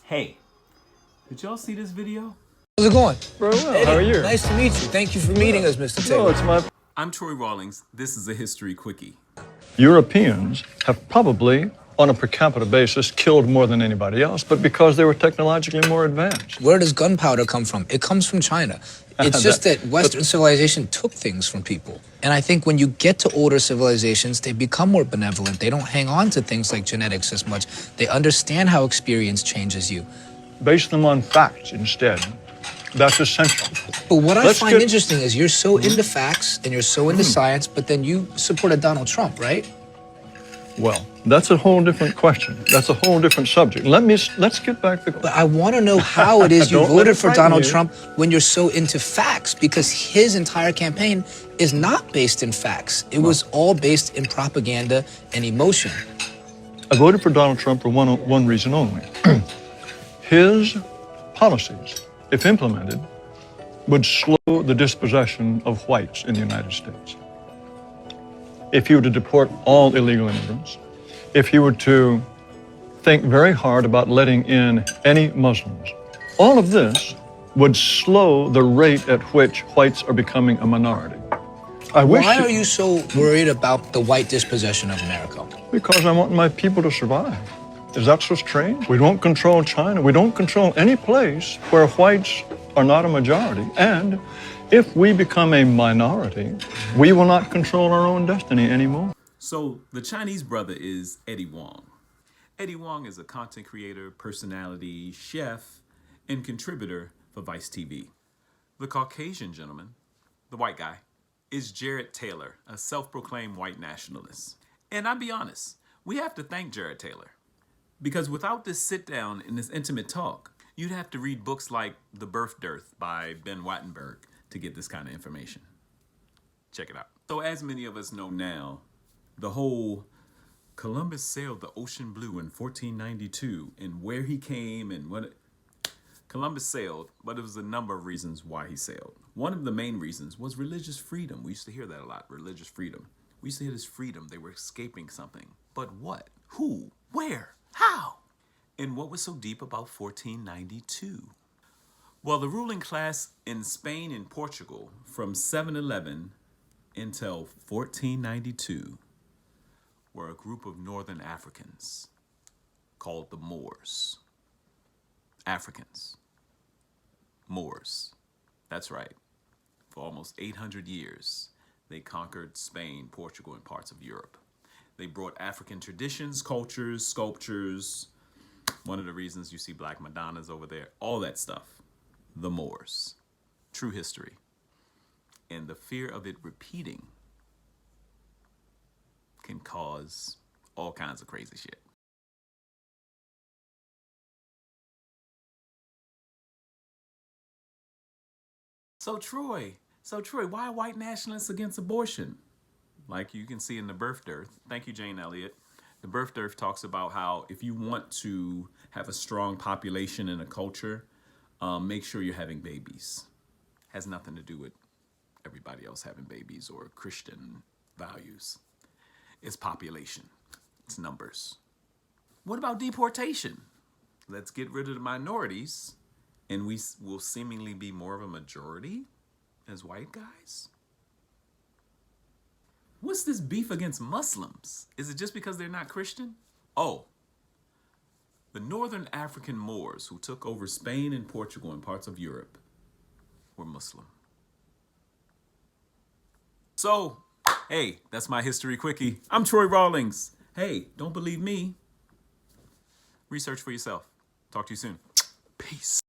Hey, did y'all see this video? How's it going? Very well. Hey, how are you? Nice to meet you. Thank you for meeting us, Mr. Taylor. No, it's my... I'm Troy Rawlings. This is a History Quickie. Europeans have probably, on a per capita basis, killed more than anybody else, but because they were technologically more advanced. Where does gunpowder come from? It comes from China. It's just that Western civilization took things from people. And I think when you get to older civilizations, they become more benevolent. They don't hang on to things like genetics as much. They understand how experience changes you. Base them on facts instead. That's essential. But what I find interesting is you're so into facts and you're so into science, but then you supported Donald Trump, right? Well, that's a whole different question. That's a whole different subject. Let's get back to... But I want to know how it is you voted for Donald Trump when you're so into facts, because his entire campaign is not based in facts. It was all based in propaganda and emotion. I voted for Donald Trump for one reason only. His policies, if implemented, would slow the dispossession of whites in the United States. If he were to deport all illegal immigrants, if he were to think very hard about letting in any Muslims, all of this would slow the rate at which whites are becoming a minority. Why are you so worried about the white dispossession of America? Because I want my people to survive. Is that so strange? We don't control China. We don't control any place where whites are not a majority. And if we become a minority, we will not control our own destiny anymore. So the Chinese brother is Eddie Huang. Eddie Huang is a content creator, personality, chef, and contributor for Vice TV. The Caucasian gentleman, the white guy, is Jared Taylor, a self-proclaimed white nationalist. And I'll be honest, we have to thank Jared Taylor. Because without this sit down and this intimate talk, you'd have to read books like The Birth Dearth by Ben Wattenberg to get this kind of information. Check it out. So as many of us know now, the whole Columbus sailed the ocean blue in 1492 and where he came and what Columbus sailed, but it was a number of reasons why he sailed. One of the main reasons was religious freedom. We used to hear that a lot, religious freedom. We used to hear this freedom. They were escaping something. But what? Who? Where? How? And what was so deep about 1492? Well, the ruling class in Spain and Portugal from 711 until 1492 were a group of northern Africans called the Moors. Africans. Moors. That's right. For almost 800 years, they conquered Spain, Portugal, and parts of Europe. They brought African traditions, cultures, sculptures. One of the reasons you see Black Madonnas over there, all that stuff. The Moors. True history. And the fear of it repeating can cause all kinds of crazy shit. So Troy, why are white nationalists against abortion? Like you can see in The Birth Dearth. Thank you, Jane Elliott. The Birth Dearth talks about how if you want to have a strong population in a culture, make sure you're having babies. Has nothing to do with everybody else having babies or Christian values. It's population. It's numbers. What about deportation? Let's get rid of the minorities and we will seemingly be more of a majority as white guys. What's this beef against Muslims? Is it just because they're not Christian? Oh, the northern African Moors who took over Spain and Portugal and parts of Europe were Muslim. So, hey, that's my History Quickie. I'm Troy Rawlings. Hey, don't believe me. Research for yourself. Talk to you soon. Peace.